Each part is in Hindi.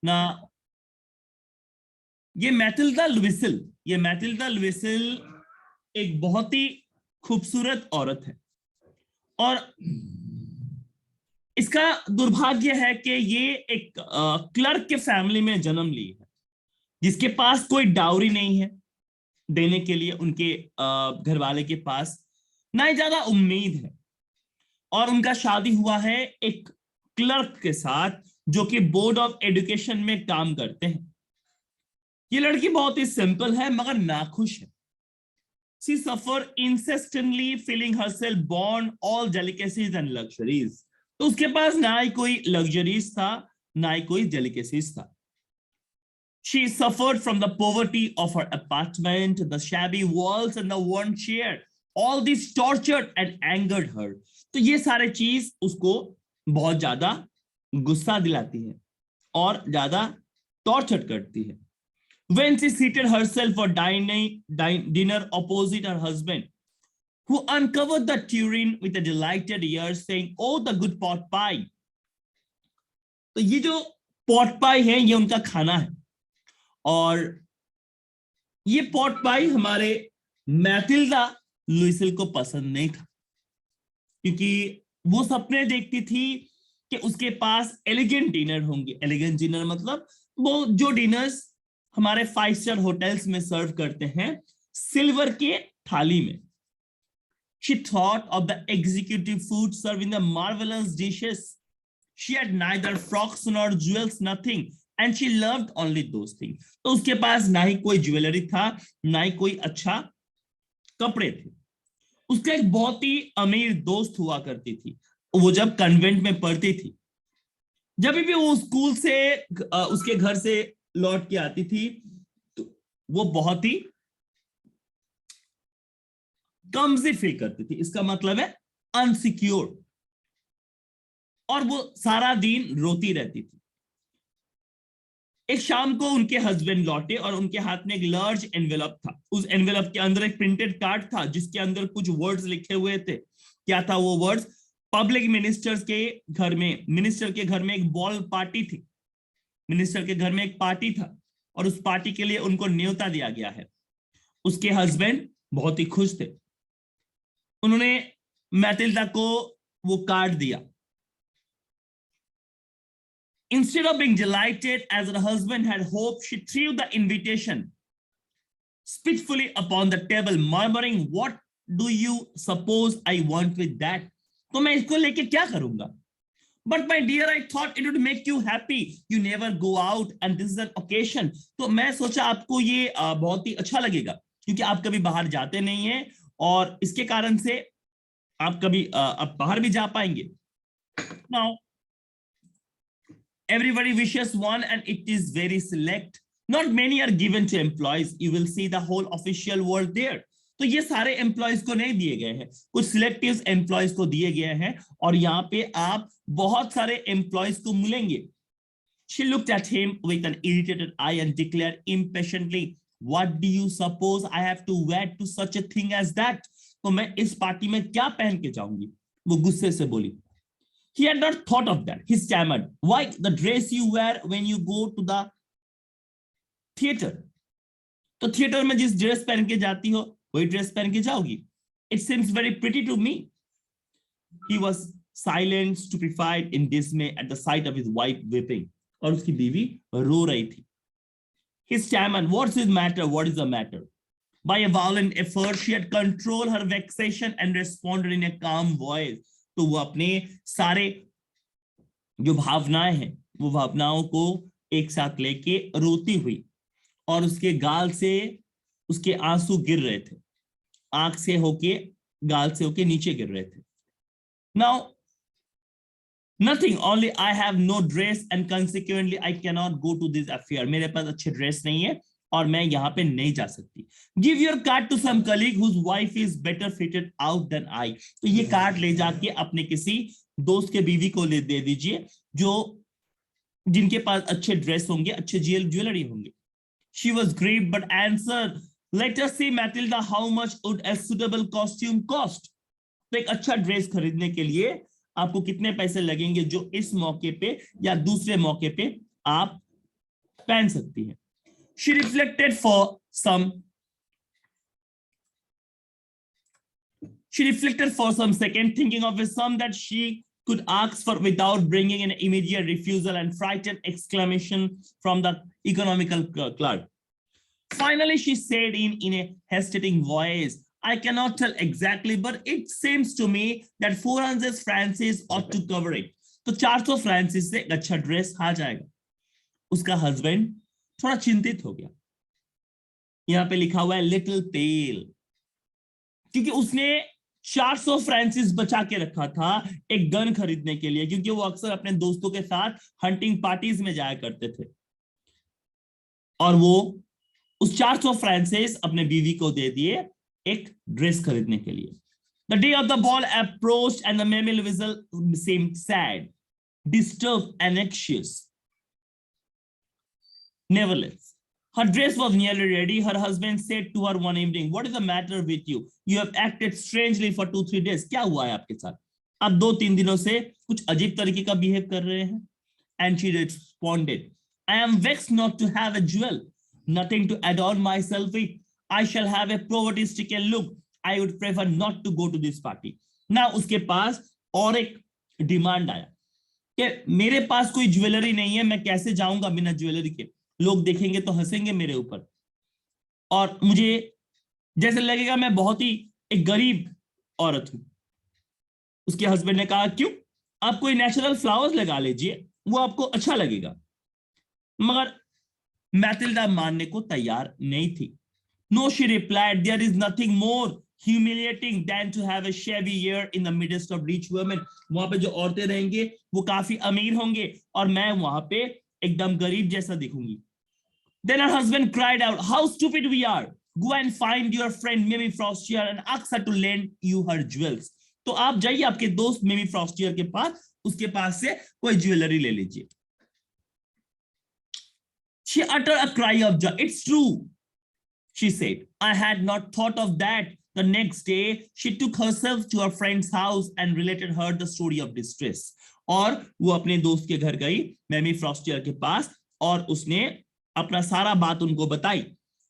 ना ये मैटिल्डा लुइसिल, ये मैटिल्डा लुइसिल एक बहुत ही खूबसूरत औरत है और इसका दुर्भाग्य है कि ये एक क्लर्क के फैमिली में जन्म ली है जिसके पास कोई डाउरी नहीं है देने के लिए, उनके घर वाले के पास ना ही ज्यादा उम्मीद है। और उनका शादी हुआ है एक क्लर्क के साथ जो कि बोर्ड ऑफ एजुकेशन में काम करते हैं। ये लड़की बहुत ही सिंपल है मगर नाखुश है। She suffered incessantly feeling herself born all delicacies and luxuries। तो उसके पास ना ही कोई लग्जरीज था ना ही कोई डेलिकेसीज था। She suffered from the poverty of her apartment, the shabby walls and the worn chair। All this tortured and angered her। तो ये सारे चीज उसको बहुत ज्यादा गुस्सा दिलाती है और ज्यादा टॉर्चर करती है। When she seated herself for dinner opposite her husband, who uncovered the tureen with a delighted ear, saying, "Oh, the good pot pie." तो ये जो पॉट पाई है ये उनका खाना है और ये पॉट पाई हमारे मैटिल्डा लुइसिल को पसंद नहीं था क्योंकि वो सपने देखती थी कि उसके पास एलिगेंट डिनर होंगे। एलिगेंट डिनर मतलब वो जो डिनर्स हमारे 5 स्टार होटल्स में सर्व करते हैं सिल्वर के थाली में। She thought of the executive food served in the marvelous dishes। She had neither frocks nor jewels, nothing, and she loved only those things। तो उसके पास ना ही कोई ज्वेलरी था ना ही कोई अच्छा कपड़े थे। उसका एक बहुत ही अमीर दोस्त हुआ करती थी। वो जब कन्वेंट में पढ़ती थी, जब भी वो स्कूल से उसके घर से लौट के आती थी तो वो बहुत ही कमजी फील करती थी। इसका मतलब है अनसिक्योर। और वो सारा दिन रोती रहती थी। एक शाम को उनके हस्बैंड लौटे और उनके हाथ में एक लार्ज एनवेलप था। उस एनवेलप के अंदर एक प्रिंटेड कार्ड था जिसके अंदर कुछ वर्ड्स लिखे हुए थे। क्या था वो वर्ड्स? पब्लिक मिनिस्टर के घर में एक बॉल पार्टी थी। मिनिस्टर के घर में एक पार्टी था और उस पार्टी के लिए उनको न्योता दिया गया है। उसके हस्बैंड बहुत ही खुश थे। उन्होंने मैटिल्डा को वो कार्ड दिया। Instead of being delighted as her husband had hoped, she threw the invitation spitefully upon the table, murmuring, "What do you suppose I want with that?" तो मैं इसको लेके क्या करूंगा? But my dear, I thought it would make you happy. You never go out and this is an occasion। तो मैं सोचा आपको ये बहुत ही अच्छा लगेगा क्योंकि आप कभी बाहर जाते नहीं हैं और इसके कारण से आप कभी आप बाहर भी जा पाएंगे। Now everybody wishes one and it is very select। Not many are given to employees। You will see the whole official world there। तो ये सारे एम्प्लॉयज को नहीं दिए गए हैं, कुछ सिलेक्टिव एम्प्लॉयज को दिए गए हैं और यहाँ पे आप बहुत सारे एम्प्लॉयज को मिलेंगे। She looked at him with an irritated eye and declared impatiently, "What do you suppose I have to wear to such a thing as that?" तो मैं इस पार्टी में क्या पहन के जाऊंगी? वो गुस्से से बोली। He had not thought of that। He stammered, "Why, the dress you wear when you go to the theater। तो थिएटर में जिस ड्रेस पहन के जाती हो वही ड्रेस पहन के जाओगी। It seems very pretty to me। He was silent, stupefied, in dismay at the sight of his wife weeping। और उसकी बीवी रो रही थी। He stammered, "What's his matter? What is the matter?" By a violent effort, she had controlled her vexation and responded in a calm voice। तो वो अपने सारे जो भावनाएं हैं वो भावनाओं को एक साथ लेके रोती हुई और उसके गाल से उसके आंसू गिर रहे थे, आंख से होके गाल से होके नीचे गिर रहे थे। Now nothing, only I have no dress and consequently I cannot go to this affair। मेरे पास अच्छे ड्रेस नहीं है और मैं यहाँ पे नहीं जा सकती। Give your card to some colleague whose wife is better fitted out than I। तो ये कार्ड ले जाके अपने किसी दोस्त के बीवी को दे दीजिए जो जिनके पास अच्छे ड्रेस होंगे, अच्छे ज्वेलरी होंगे। She was grieved but answered, "Let us see, Matilda, how much would a suitable costume cost?" तो एक अच्छा ड्रेस खरीदने के लिए आपको कितने पैसे लगेंगे जो इस मौके पे या दूसरे मौके पे आप पहन सकती है। She reflected for some second, thinking of a sum that she could ask for without bringing an immediate refusal and frightened exclamation from the economical clerk. Finally, she said in a hesitating voice, I cannot tell exactly, but it seems to me that 400 francs ought to cover it. तो 400 फ्रांसिस से अच्छा ड्रेस आ जाएगा। उसका हस्बैंड थोड़ा चिंतित हो गया। यहाँ पे लिखा हुआ है लिटिल पेल, क्योंकि उसने 400 फ्रांसिस बचा के रखा था एक गन खरीदने के लिए, क्योंकि वो अक्सर अपने दोस्तों के साथ हंटिंग पार्टीज में जाया करते थे, और वो उस 400 फ्रांसिस अपने बीवी को दे दिए एक ड्रेस खरीदने के लिए। The day of the ball approached and the Mimi Louiselle seemed sad, disturbed and anxious. Nevertheless, her dress was nearly ready. Her husband said to her one evening, what is the matter with you? You have acted strangely for 2-3 days. क्या हुआ है आपके साथ? आप 2-3 दिनों से कुछ अजीब तरीके का बिहेव कर रहे हैं। And she responded, I am vexed not to have a jewel, nothing to adorn myself with. I shall have a poverty-stricken look. I would prefer not to go to this party. Now उसके पास और एक डिमांड आया कि मेरे पास कोई ज्वेलरी नहीं है, मैं कैसे जाऊंगा बिना ज्वेलरी के, लोग देखेंगे तो हंसेंगे मेरे ऊपर, और मुझे जैसे लगेगा मैं बहुत ही एक गरीब औरत हूं। उसके हस्बैंड ने कहा, क्यों, आप कोई नेचुरल फ्लावर्स लगा लीजिए, वो आपको अच्छा लगेगा। मगर मैटिल्डा मानने को तैयार नहीं थी। No, she replied, there is nothing more humiliating than to have a shabby year in the midst of rich women. वहां पे जो औरतें रहेंगे वो काफी अमीर होंगे और मैं वहां पे एकदम गरीब जैसा दिखूंगी। Then her husband cried out, how stupid we are. Go and find your friend Mimi Frostier and ask her to lend you her jewels. तो आप जाइए आपके दोस्त मिमी फ्रॉस्टियर के पास, उसके पास से कोई ज्वेलरी ले लीजिए। She uttered a cry of joy. It's true, she said. I had not thought of that. The next day, she took herself to her friend's house and related her the story of distress. और वो अपने दोस्त के घर गई, मैमी फ्रॉस्टियर के पास, और उसने अपना सारा बात उनको बताई।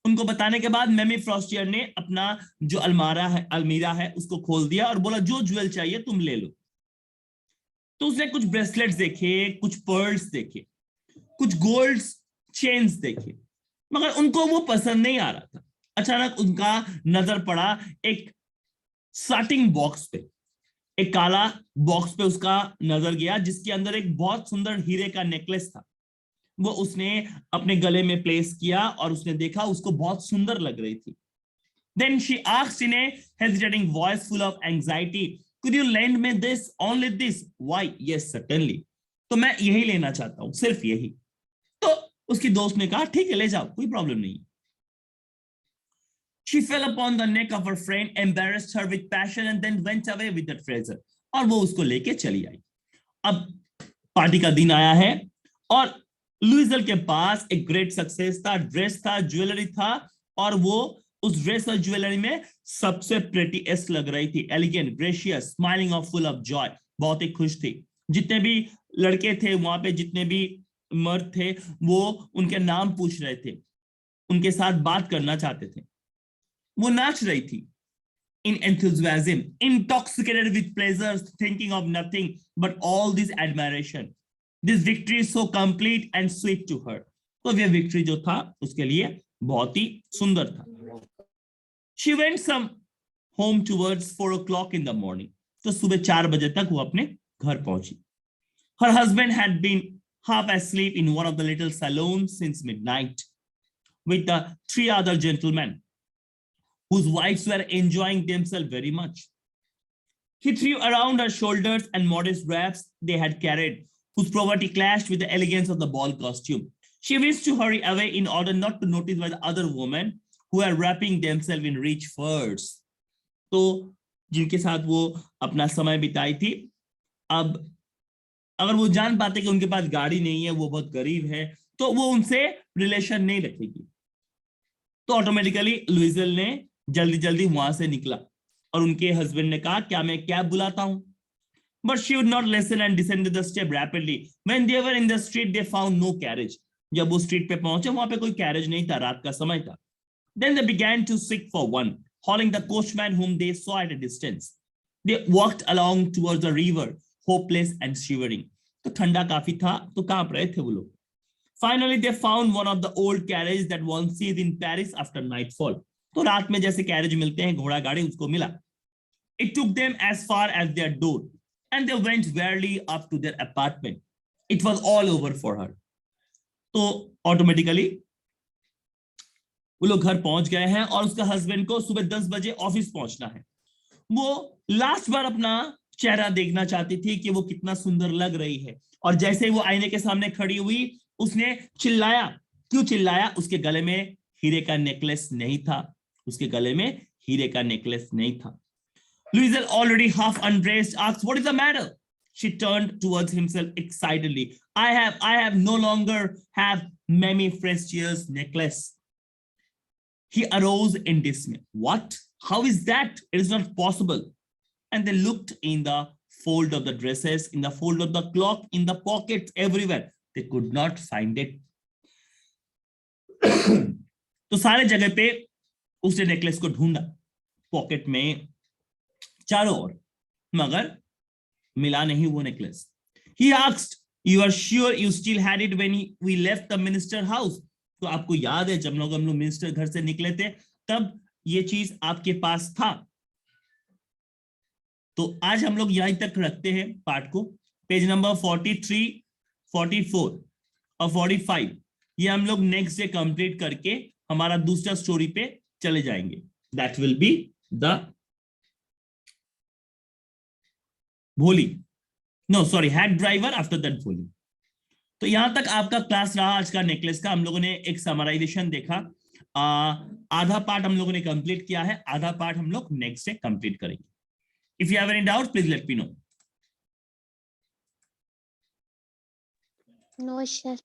उनको बताने के बाद मैमी फ्रॉस्टियर ने अपना जो अलमीरा है उसको खोल दिया और बोला, जो ज्वेल चाहिए तुम ले लो। तो उसने कुछ ब्रेसलेट्स देखे, कुछ पर्ल्स देखे, कुछ गोल्ड चेन्स देखे, मगर उनको वो पसंद नहीं आ रहा था। अचानक उनका नजर पड़ा एक साटिंग बॉक्स पे, एक काला बॉक्स पे उसका नजर गया जिसके अंदर एक बहुत सुंदर हीरे का नेकलेस था। वो उसने अपने गले में प्लेस किया और उसने देखा उसको बहुत सुंदर लग रही थी। Then she asked in a hesitating voice full of anxiety, could you lend me this, only this? Why? Yes, certainly. तो मैं यही लेना चाहता हूं, सिर्फ यही। तो उसकी दोस्त ने कहा, ठीक है ले जाओ, कोई प्रॉब्लम नहीं। She fell upon the neck of her friend, embarrassed her with passion and then went away with that treasure. और वो उसको लेके चली आई। अब पार्टी का दिन आया है और लुइजल के पास एक ग्रेट सक्सेस था, ड्रेस था, ज्वेलरी था, और वो उस ड्रेस और ज्वेलरी में सबसे प्रेटीएस्ट लग रही थी, एलिगेंट, ग्रेशियस, स्माइलिंग और फुल ऑफ जॉय, बहुत ही खुश थी। जितने भी लड़के थे वहां पे, जितने भी मर्द थे, वो उनके नाम पूछ रहे थे, उनके साथ बात करना चाहते थे। वो नाच रही थी in enthusiasm, intoxicated with pleasures, thinking of nothing but all this admiration. This victory is so complete and sweet to her. तो ये विक्ट्री जो था उसके लिए बहुत ही सुंदर था। She went some home towards 4 o'clock in the morning. तो सुबह 4 बजे तक वो अपने घर पहुंची। Her husband had been half asleep in one of the little saloons since midnight with the 3 other gentlemen whose wives were enjoying themselves very much. He threw around her shoulders and modest wraps they had carried, whose poverty clashed with the elegance of the ball costume. She wished to hurry away in order not to notice by the other women who were wrapping themselves in rich furs. तो जिनके साथ वो अपना समय बिताई थी, अब अगर वो जान पाते कि उनके पास गाड़ी नहीं है, वो बहुत गरीब है, तो वो उनसे रिलेशन नहीं रखेगी। तो ऑटोमेटिकली लुइजल ने जल्दी जल्दी वहां से निकला और उनके हस्बैंड ने कहा, क्या मैं कैब बुलाता हूं? But she would not listen and descended the step rapidly. When they were in the street, they found no carriage. जब वो स्ट्रीट पे पहुंचे वहां पे कोई कैरेज नहीं था, रात का समय था. Then they began to seek for one, hailing the coachman whom they saw at a distance. They walked along towards the river, hopeless and shivering. तो ठंडा काफी था, तो कांप रहे थे वो लोग. Finally, they found one of the old carriages that one sees in Paris after nightfall. तो रात में जैसे कैरेज मिलते हैं, घोड़ा गाड़ी, उसको मिला. It took them as far as their door, and they went wearily up to their apartment. It was all over for her. तो ऑटोमेटिकली वो लोग घर पहुंच गए हैं और उसका हस्बैंड को सुबह 10 बजे ऑफिस पहुंचना है. वो लास्ट बार अपना चेहरा देखना चाहती थी कि वो कितना सुंदर लग रही है. और जैसे ही वो आईने के सामने खड़ी हुई, उसने चिल्लाया. क्यों चिल्लाया? उसके गले में हीरे का नेकलेस नहीं था. उसके गले में हीरे का नेकलेस नहीं था. Louisel, already half undressed, asked, "What is the matter?" She turned towards himself excitedly. I have no longer have Mamie Frestier's necklace. He arose in dismay. What? How is that? It is not possible. And they looked in the fold of the dresses, in the fold of the cloak, in the pockets, everywhere. They could not find it. तो सारे जगह पे उसने नेकलेस को ढूंढा, पॉकेट में, चारों ओर, मगर मिला नहीं वो necklace. He asked, "You are sure you still had it when we left the minister house?" तो आपको याद है जब हम लोग मिनिस्टर घर से निकले थे, तब ये चीज आपके पास था. तो आज हम लोग यहीं तक रखते हैं पार्ट को. पेज नंबर 43, 44 और 45 ये हम लोग नेक्स्ट डे कंप्लीट करके हमारा दूसरा स्टोरी पे चले जाएंगे. That will be the Bholi, no sorry, hack driver, after that Bholi. तो यहां तक आपका क्लास रहा आज का नेकलेस का. हम लोगों ने एक समराइजेशन देखा. आधा पार्ट हम लोगों ने कंप्लीट किया है, आधा पार्ट हम लोग नेक्स्ट डे कंप्लीट करेंगे. If you have any doubt please let me know. No sir.